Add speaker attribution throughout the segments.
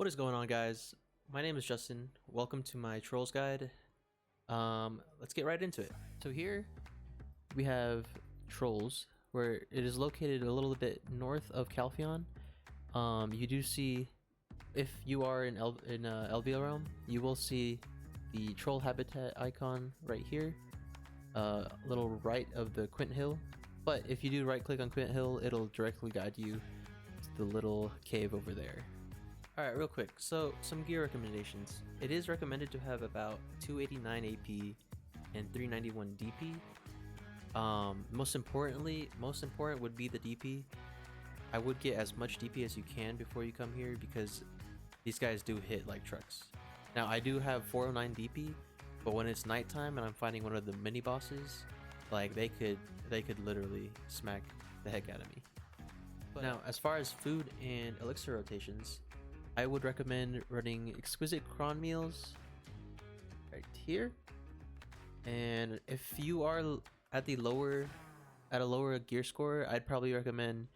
Speaker 1: What is going on, guys? My name is Justin. Welcome to my Trolls Guide. Let's get right into it. So here we have Trolls, where it is located a little bit north of Calpheon. You do see, if you are in Elvia Realm, you will see the Troll Habitat icon right here, a little right of the Quint Hill. But if you do right click on Quint Hill, it'll directly guide you to the little cave over there. Alright, real quick, so some gear recommendations. It is recommended to have about 289 AP and 391 DP. Most important would be the DP. I would get as much DP as you can before you come here because these guys do hit like trucks. Now I do have 409 DP, but when it's nighttime and I'm fighting one of the mini bosses, like they could literally smack the heck out of me. But now, as far as food and elixir rotations, I would recommend running exquisite cron meals right here. And if you are at a lower gear score, I'd probably recommend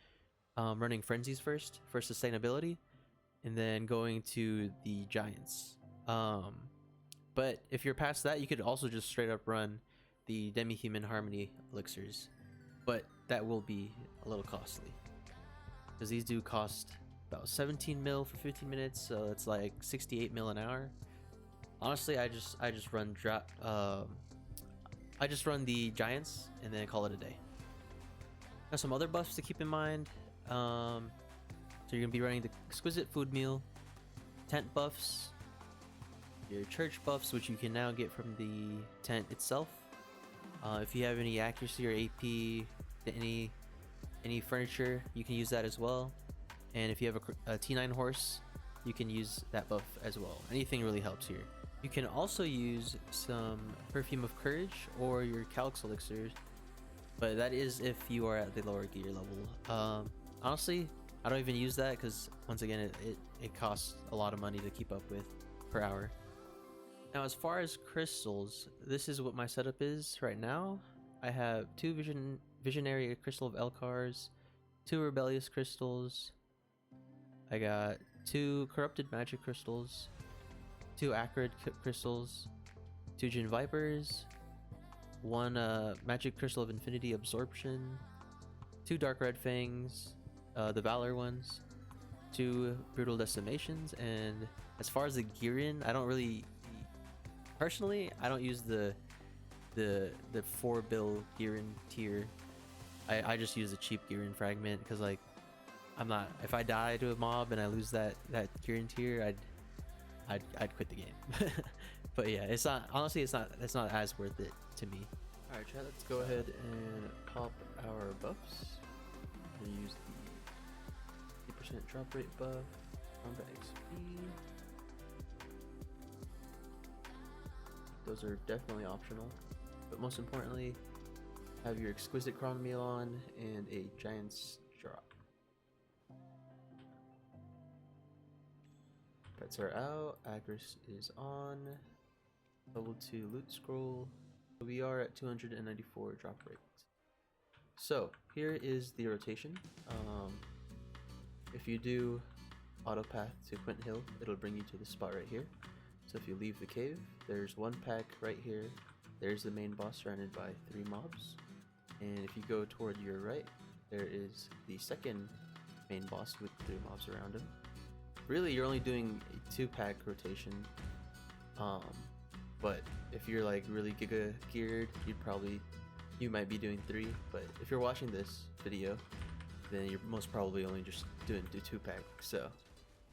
Speaker 1: running frenzies first for sustainability, and then going to the giants. But if you're past that, you could also just straight up run the demi-human harmony elixirs, but that will be a little costly because these do cost about 17 mil for 15 minutes, so it's like 68 mil an hour. Honestly, I just run the giants and then call it a day. Now, some other buffs to keep in mind. So you're gonna be running the exquisite food meal, tent buffs, your church buffs, which you can now get from the tent itself. If you have any accuracy or AP, any furniture, you can use that as well. And if you have a T9 horse, you can use that buff as well. Anything really helps here. You can also use some Perfume of Courage or your Calyx elixirs, but that is if you are at the lower gear level. Honestly, I don't even use that because once again, it costs a lot of money to keep up with per hour. Now, as far as crystals, this is what my setup is right now. I have 2 Visionary Crystal of Elcars, 2 Rebellious Crystals. I got 2 Corrupted Magic Crystals, 2 Acrid Crystals, 2 Djinn Vipers, 1 Magic Crystal of Infinity Absorption, 2 Dark Red Fangs, the Valor ones, 2 Brutal Decimations. And as far as the gear in, I don't really... Personally, I don't use the 4 bill gear in tier. I just use the cheap gear in fragment because, like, I'm not, if I die to a mob and I lose that gear in tier, I'd quit the game. But yeah, it's not, honestly, it's not as worth it to me. All right, chat, let's go ahead and pop our buffs. We'll use the 50% drop rate buff, combat XP. Those are definitely optional, but most importantly, have your exquisite cron meal on and a giant's drop. Pets are out, Agris is on, level 2 loot scroll. We are at 294 drop rate. So here is the rotation. If you do auto path to Quint Hill, it'll bring you to the spot right here. So if you leave the cave, there's 1 pack right here. There's the main boss surrounded by 3 mobs. And if you go toward your right, there is the second main boss with 3 mobs around him. Really, you're only doing a 2-pack rotation, but if you're like really giga geared, you might be doing 3. But if you're watching this video, then you're most probably only just doing the 2-pack. So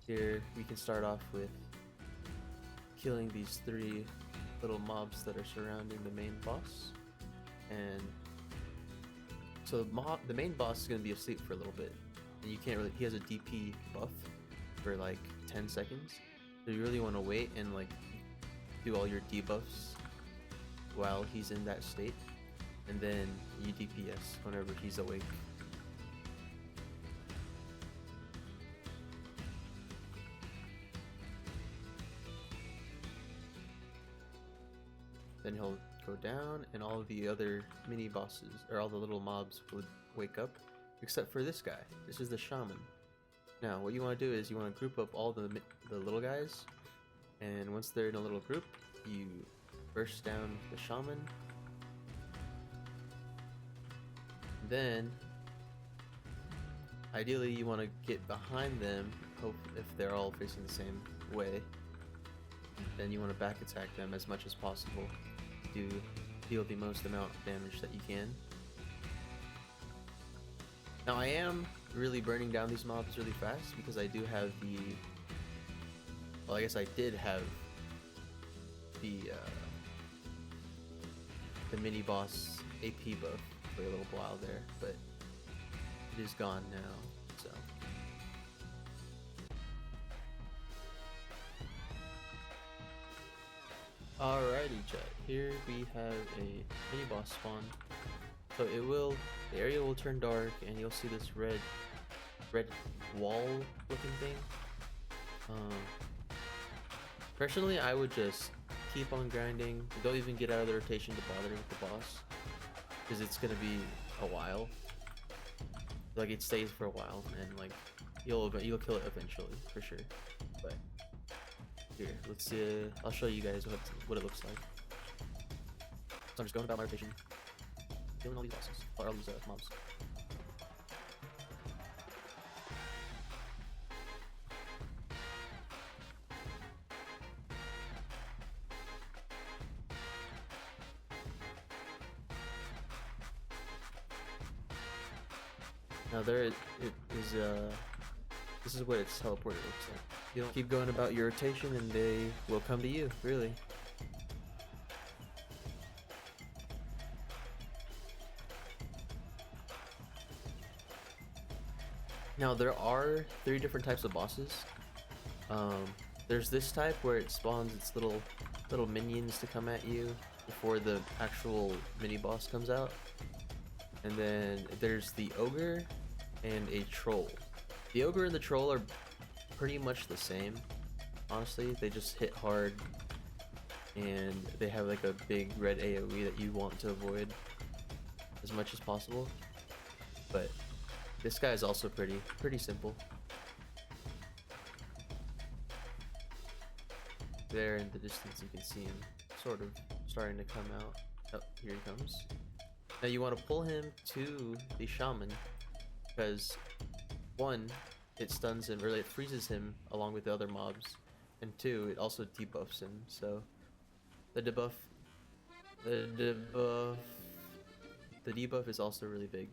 Speaker 1: here we can start off with killing these 3 little mobs that are surrounding the main boss. And so the main boss is going to be asleep for a little bit, and you can't really, he has a DP buff for like 10 seconds, so you really want to wait and like do all your debuffs while he's in that state, and then you DPS whenever he's awake. Then he'll go down and all of the other mini bosses, or all the little mobs, would wake up, except for this guy. This is the shaman. Now, what you want to do is you want to group up all the little guys, and once they're in a little group, you burst down the shaman. Then, ideally, you want to get behind them. Hope if they're all facing the same way, then you want to back attack them as much as possible to deal the most amount of damage that you can. Now, I am really burning down these mobs really fast because I do have the, well, I guess I did have the mini boss AP buff for a little while there, but it is gone now, so. Alrighty, chat. Here we have a mini boss spawn. So the area will turn dark, and you'll see this red wall-looking thing. Personally, I would just keep on grinding. Don't even get out of the rotation to bother with the boss, because it's gonna be a while. Like, it stays for a while, and like you'll kill it eventually for sure. But here, let's see. I'll show you guys what it looks like. So I'm just going about my rotation, killing all these bosses, or all these mobs. Now this is what its teleporter looks like. You'll keep going about your rotation and they will come to you, really. Now there are 3 different types of bosses. There's this type where it spawns its little minions to come at you before the actual mini boss comes out. And then there's the ogre and a troll. The ogre and the troll are pretty much the same, honestly. They just hit hard and they have like a big red AoE that you want to avoid as much as possible. But this guy is also pretty simple. There in the distance you can see him sort of starting to come out. Oh, here he comes. Now you want to pull him to the shaman because 1, it stuns him, or it freezes him along with the other mobs, and 2, it also debuffs him. So the debuff is also really big,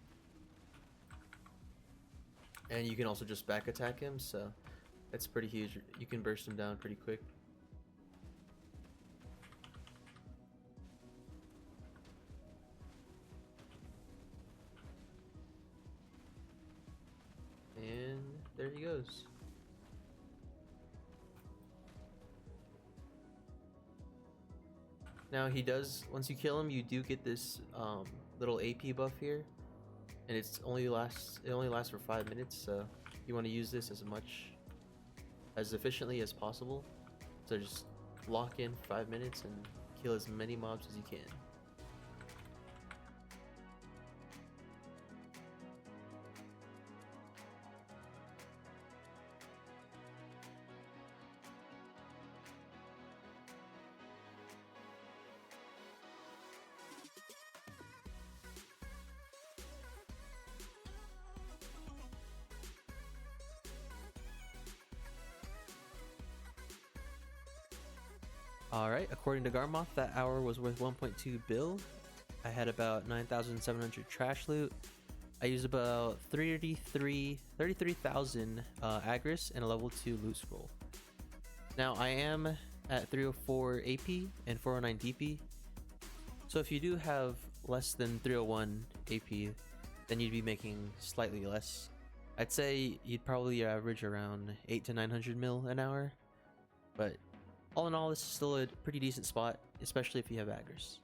Speaker 1: and you can also just back attack him, so that's pretty huge. You can burst him down pretty quick. And there he goes. Now he does, once you kill him, you do get this little AP buff here, and it only lasts for 5 minutes. So you want to use this as efficiently as possible. So just lock in for 5 minutes and kill as many mobs as you can. Alright, according to Garmoth, that hour was worth 1.2 bill. I had about 9,700 trash loot. I used about 33,000 Agris and a level 2 loot scroll. Now I am at 304 AP and 409 DP. So if you do have less than 301 AP, then you'd be making slightly less. I'd say you'd probably average around 800 to 900 mil an hour, but all in all, this is still a pretty decent spot, especially if you have Agris.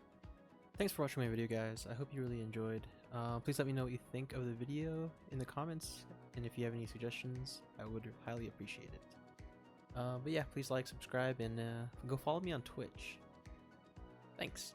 Speaker 1: Thanks for watching my video, guys. I hope you really enjoyed. Please let me know what you think of the video in the comments, and if you have any suggestions, I would highly appreciate it. But yeah, please like, subscribe, and go follow me on Twitch. Thanks.